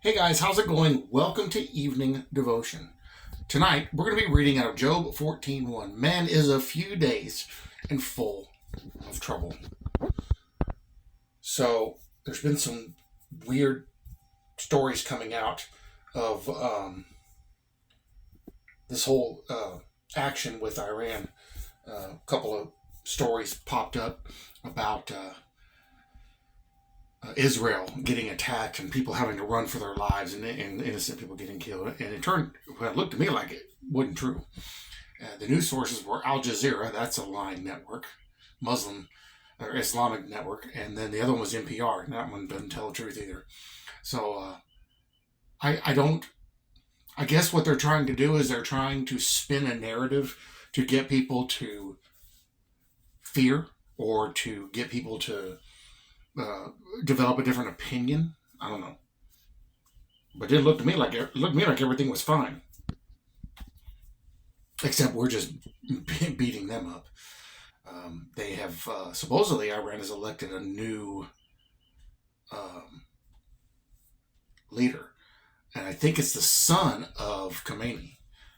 Hey guys, how's it going? Welcome to Evening Devotion. Tonight, we're going to be reading out of Job 14:1. Man is a few days and full of trouble. So, there's been some weird stories coming out of this whole action with Iran. A couple of stories popped up about Israel getting attacked and people having to run for their lives and innocent people getting killed. And it looked to me like it wasn't true. The news sources were Al Jazeera, that's a lying network, Muslim or Islamic network, and then the other one was NPR, and that one doesn't tell the truth either. So I guess what they're trying to do is they're trying to spin a narrative to get people to fear or to get people to develop a different opinion. I don't know, but it looked to me like everything was fine, except we're just beating them up. They have supposedly Iran has elected a new leader, and I think it's the son of Khomeini.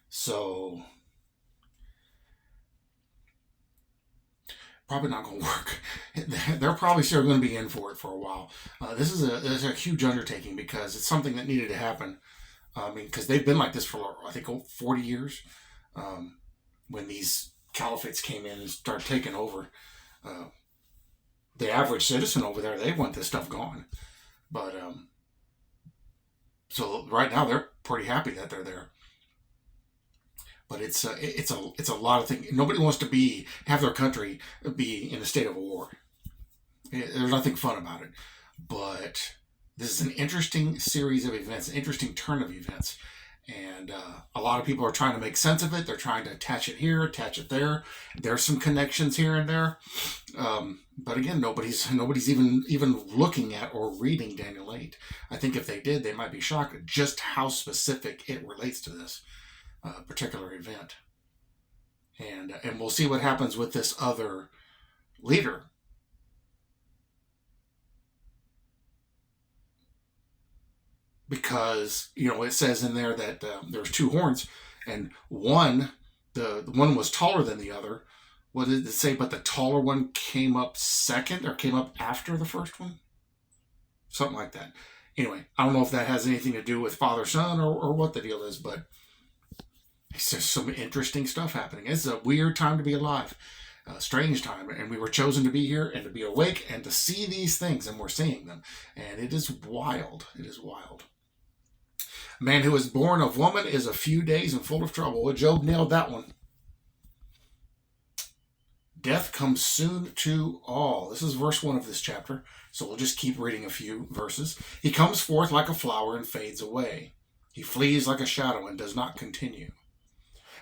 So probably not going to work. They're probably still going to be in for it for a while. This is a huge undertaking because it's something that needed to happen. Because they've been like this for, I think, 40 years. When these caliphates came in and started taking over, the average citizen over there, they want this stuff gone. But so right now they're pretty happy that they're there. But it's a lot of things. Nobody wants to have their country be in a state of war. There's nothing fun about it. But this is an interesting series of events, an interesting turn of events. And a lot of people are trying to make sense of it. They're trying to attach it here, attach it there. There's some connections here and there. But again, nobody's even looking at or reading Daniel 8. I think if they did, they might be shocked at just how specific it relates to this particular event. And we'll see what happens with this other leader. Because, it says in there that there's two horns, and the one was taller than the other. What did it say? But the taller one came up second, or came up after the first one? Something like that. Anyway, I don't know if that has anything to do with father, son, or what the deal is, but it's just some interesting stuff happening. It's a weird time to be alive. A strange time, and we were chosen to be here and to be awake and to see these things, and we're seeing them. And it is wild. It is wild. A man who is born of woman is a few days and full of trouble. Well, Job nailed that one. Death comes soon to all. This is verse 1 of this chapter, so we'll just keep reading a few verses. He comes forth like a flower and fades away. He flees like a shadow and does not continue.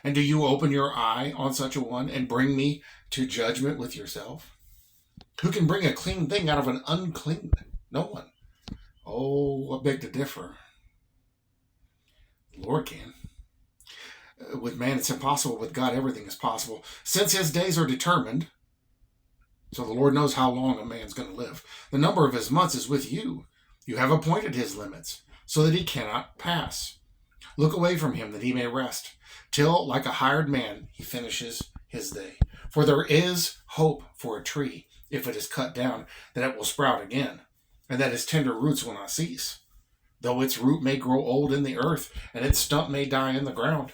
And do you open your eye on such a one and bring me to judgment with yourself? Who can bring a clean thing out of an unclean? No one. Oh, I beg to differ. The Lord can. With man, it's impossible. With God, everything is possible. Since his days are determined, so the Lord knows how long a man's going to live. The number of his months is with you. You have appointed his limits, so that he cannot pass. Look away from him that he may rest, till, like a hired man, he finishes his day. For there is hope for a tree, if it is cut down, that it will sprout again, and that its tender roots will not cease. Though its root may grow old in the earth, and its stump may die in the ground,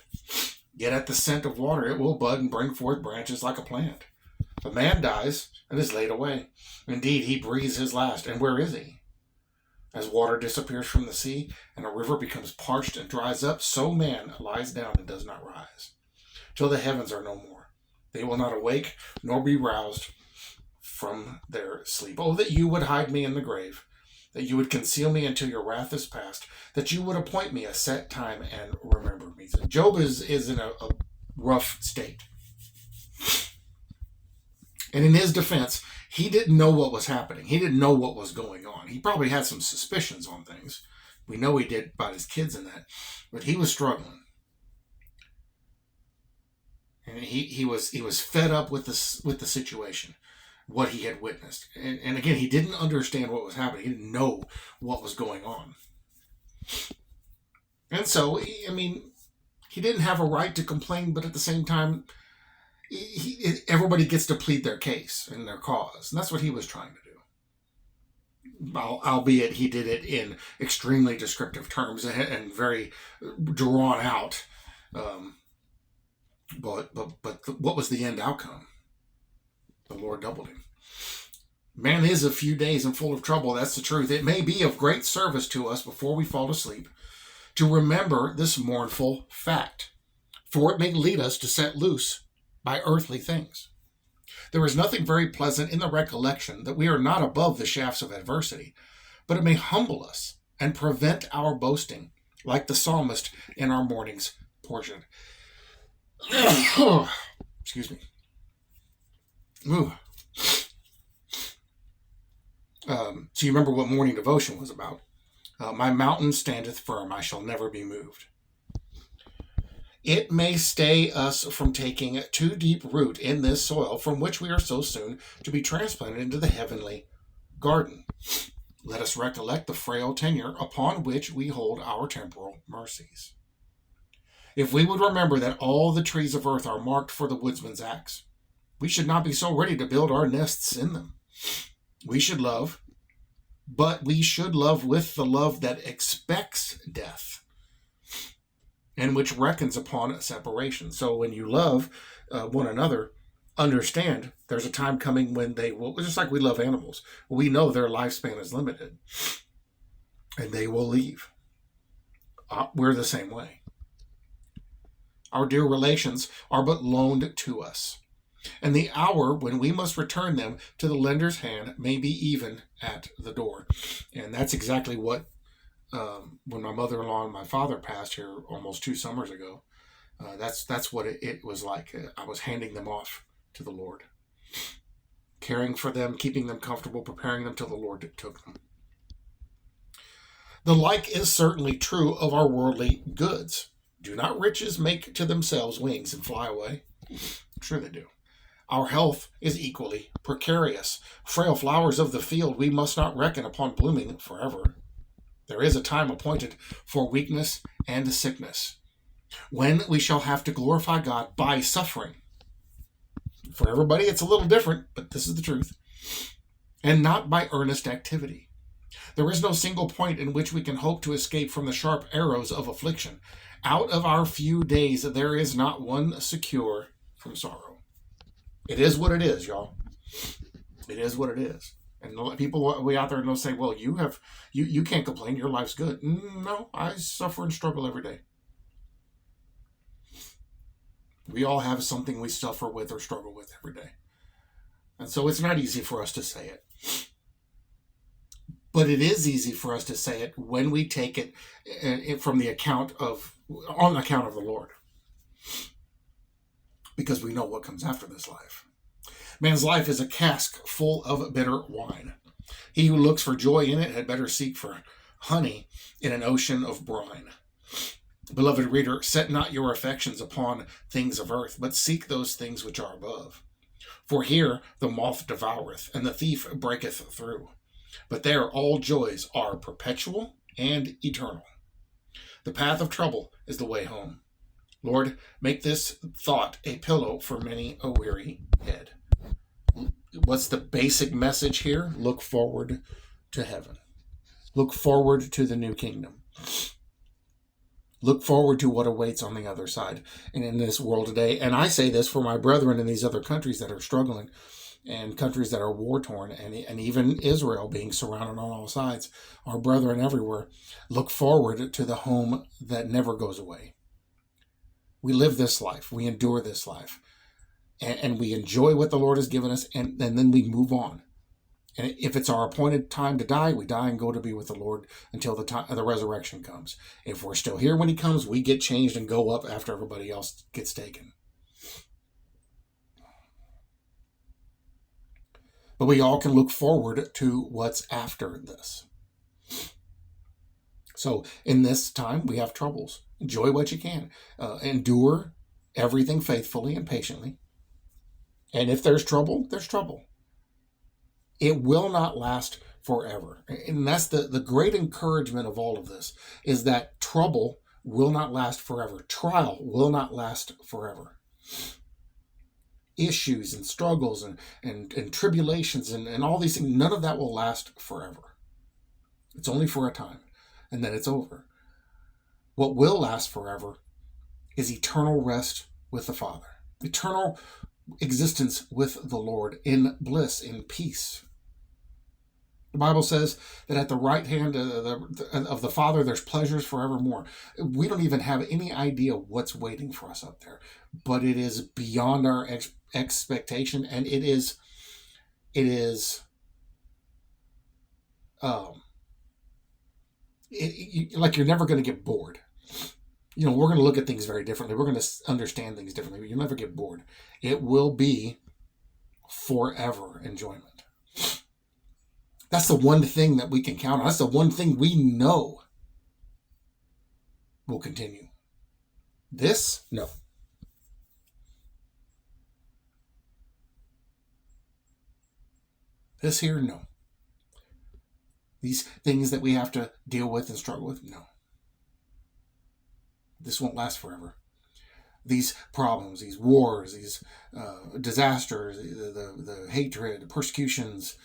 yet at the scent of water it will bud and bring forth branches like a plant. But man dies and is laid away. Indeed, he breathes his last, and where is he? As water disappears from the sea, and a river becomes parched and dries up, so man lies down and does not rise, till the heavens are no more. They will not awake, nor be roused from their sleep. Oh, that you would hide me in the grave, that you would conceal me until your wrath is past, that you would appoint me a set time and remember me. So Job is in a rough state. And in his defense, he didn't know what was happening. He didn't know what was going on. He probably had some suspicions on things. We know he did about his kids and that. But he was struggling. And he was fed up with the situation, what he had witnessed. And again, he didn't understand what was happening. He didn't know what was going on. And so, I mean, he didn't have a right to complain, but at the same time, everybody gets to plead their case and their cause. And that's what he was trying to do. Albeit he did it in extremely descriptive terms and very drawn out. But what was the end outcome? The Lord doubled him. Man is a few days and full of trouble. That's the truth. It may be of great service to us before we fall asleep to remember this mournful fact, for it may lead us to set loose by earthly things. There is nothing very pleasant in the recollection that we are not above the shafts of adversity, but it may humble us and prevent our boasting, like the psalmist in our morning's portion. Excuse me. Ooh. So you remember what morning devotion was about. My mountain standeth firm, I shall never be moved. It may stay us from taking too deep root in this soil from which we are so soon to be transplanted into the heavenly garden. Let us recollect the frail tenure upon which we hold our temporal mercies. If we would remember that all the trees of earth are marked for the woodsman's axe, we should not be so ready to build our nests in them. We should love, but we should love with the love that expects death and which reckons upon separation. So when you love one another, understand there's a time coming when they will, just like we love animals, we know their lifespan is limited and they will leave. We're the same way. Our dear relations are but loaned to us, and the hour when we must return them to the lender's hand may be even at the door. And that's exactly what, when my mother-in-law and my father passed here almost 2 summers ago, that's what it was like. I was handing them off to the Lord, caring for them, keeping them comfortable, preparing them till the Lord took them. The like is certainly true of our worldly goods. Do not riches make to themselves wings and fly away? Sure they do. Our health is equally precarious. Frail flowers of the field we must not reckon upon blooming forever. There is a time appointed for weakness and sickness, when we shall have to glorify God by suffering. For everybody it's a little different, but this is the truth. And not by earnest activity. There is no single point in which we can hope to escape from the sharp arrows of affliction. Out of our few days there is not one secure from sorrow. It is what it is, y'all. It is what it is. And people way out there will say, well, you can't complain, your life's good. No, I suffer and struggle every day. We all have something we suffer with or struggle with every day. And so it's not easy for us to say it. But it is easy for us to say it when we take it from the on account of the Lord. Because we know what comes after this life. Man's life is a cask full of bitter wine. He who looks for joy in it had better seek for honey in an ocean of brine. Beloved reader, set not your affections upon things of earth, but seek those things which are above. For here the moth devoureth, and the thief breaketh through. But there all joys are perpetual and eternal. The path of trouble is the way home. Lord, make this thought a pillow for many a weary head. What's the basic message here? Look forward to heaven. Look forward to the new kingdom. Look forward to what awaits on the other side and in this world today. And I say this for my brethren in these other countries that are struggling and countries that are war-torn and even Israel being surrounded on all sides. Our brethren everywhere, look forward to the home that never goes away. We live this life. We endure this life. And we enjoy what the Lord has given us, and then we move on. And if it's our appointed time to die, we die and go to be with the Lord until the resurrection comes. If we're still here when he comes, we get changed and go up after everybody else gets taken. But we all can look forward to what's after this. So in this time, we have troubles. Enjoy what you can. Endure everything faithfully and patiently. And if there's trouble, there's trouble. It will not last forever. And that's the great encouragement of all of this, is that trouble will not last forever. Trial will not last forever. Issues and struggles and tribulations and all these things, none of that will last forever. It's only for a time, and then it's over. What will last forever is eternal rest with the Father, eternal existence with the Lord in bliss, in peace. The Bible says that at the right hand of the Father, there's pleasures forevermore. We don't even have any idea what's waiting for us up there, but it is beyond our expectation, and it is like you're never going to get bored. We're going to look at things very differently. We're going to understand things differently, but you'll never get bored. It will be forever enjoyment. That's the one thing that we can count on. That's the one thing we know will continue. This, no. This here, no. These things that we have to deal with and struggle with, no. This won't last forever. These problems, these wars, these disasters, the hatred, the persecutions,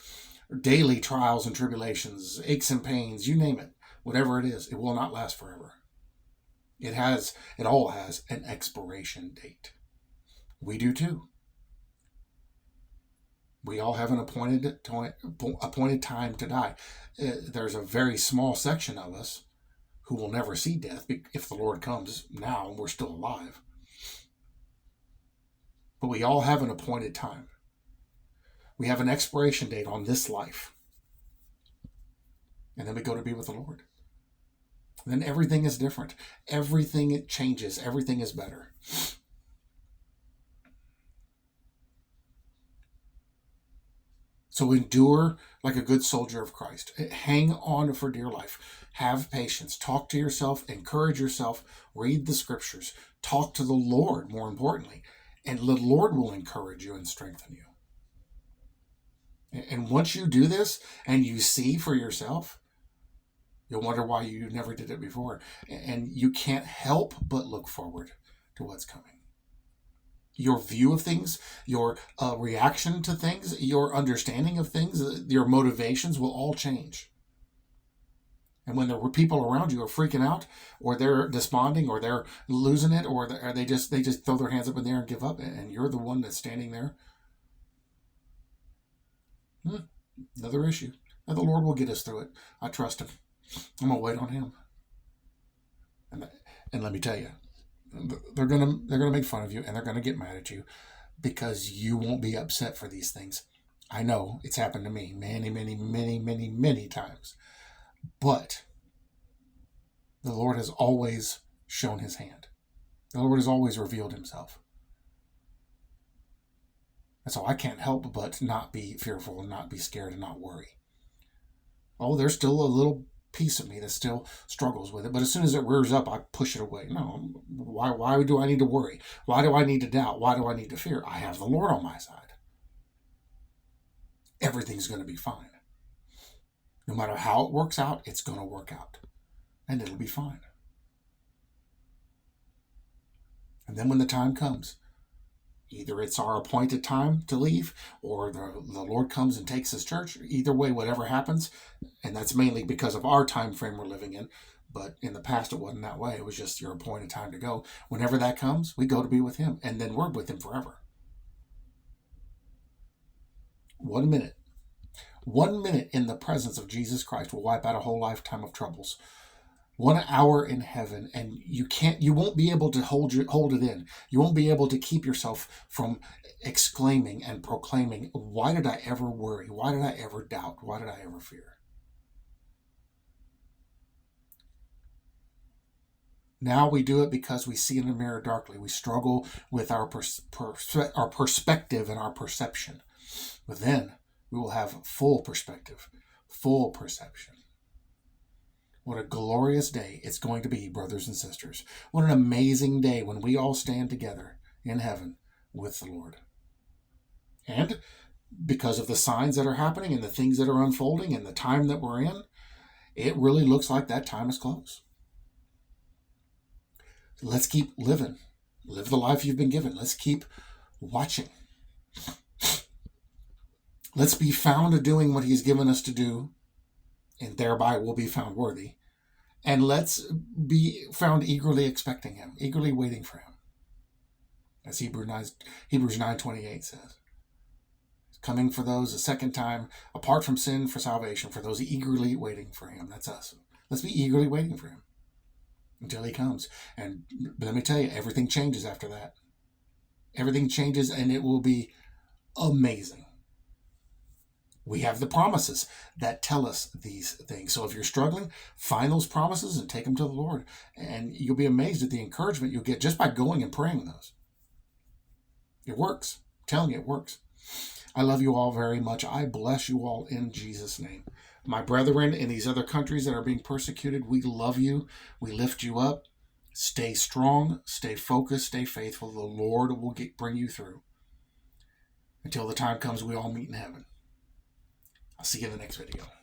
daily trials and tribulations, aches and pains, you name it, whatever it is, it will not last forever. It all has an expiration date. We do too. We all have an appointed time to die. There's a very small section of us who will never see death if the Lord comes now and we're still alive. But we all have an appointed time. We have an expiration date on this life. And then we go to be with the Lord. Then everything is different. Everything changes. Everything is better. So endure like a good soldier of Christ. Hang on for dear life. Have patience. Talk to yourself. Encourage yourself. Read the scriptures. Talk to the Lord, more importantly. And the Lord will encourage you and strengthen you. And once you do this and you see for yourself, you'll wonder why you never did it before. And you can't help but look forward to what's coming. Your view of things, your reaction to things, your understanding of things, your motivations will all change. And when there were people around you are freaking out, or they're desponding, or they're losing it, or they just throw their hands up in the air and give up, and you're the one that's standing there, another issue. And the Lord will get us through it. I trust Him. I'm gonna wait on Him. And let me tell you, they're gonna make fun of you, and they're gonna get mad at you because you won't be upset for these things. I know it's happened to me many times, but the Lord has always shown His hand. The Lord has always revealed Himself. And so I can't help but not be fearful and not be scared and not worry. Oh, there's still a little piece of me that still struggles with it, but as soon as it rears up, I push it away. No, why do I need to worry? Why do I need to doubt? Why do I need to fear? I have the Lord on my side. Everything's going to be fine. No matter how it works out, it's going to work out. And it'll be fine. And then when the time comes, either it's our appointed time to leave, or the Lord comes and takes His church. Either way, whatever happens, and that's mainly because of our time frame we're living in, but in the past it wasn't that way. It was just your appointed time to go. Whenever that comes, we go to be with Him, and then we're with Him forever. 1 minute. 1 minute in the presence of Jesus Christ will wipe out a whole lifetime of troubles. 1 hour in heaven, and you won't be able to hold it in. You won't be able to keep yourself from exclaiming and proclaiming, why did I ever worry? Why did I ever doubt? Why did I ever fear? Now we do it because we see in the mirror darkly. We struggle with our perspective and our perception. But then we will have full perspective, full perception. What a glorious day it's going to be, brothers and sisters. What an amazing day when we all stand together in heaven with the Lord. And because of the signs that are happening and the things that are unfolding and the time that we're in, it really looks like that time is close. Let's keep living. Live the life you've been given. Let's keep watching. Let's be found doing what he's given us to do, and thereby we'll be found worthy. And let's be found eagerly expecting him, eagerly waiting for him. As Hebrews 9:28 says. Coming for those a second time, apart from sin, for salvation, for those eagerly waiting for him. That's us. Let's be eagerly waiting for him until he comes. And let me tell you, everything changes after that. Everything changes, and it will be amazing. We have the promises that tell us these things. So if you're struggling, find those promises and take them to the Lord. And you'll be amazed at the encouragement you'll get just by going and praying those. It works. I'm telling you, it works. I love you all very much. I bless you all in Jesus' name. My brethren in these other countries that are being persecuted, we love you. We lift you up. Stay strong, stay focused, stay faithful. The Lord will bring you through. Until the time comes, we all meet in heaven. I'll see you in the next video.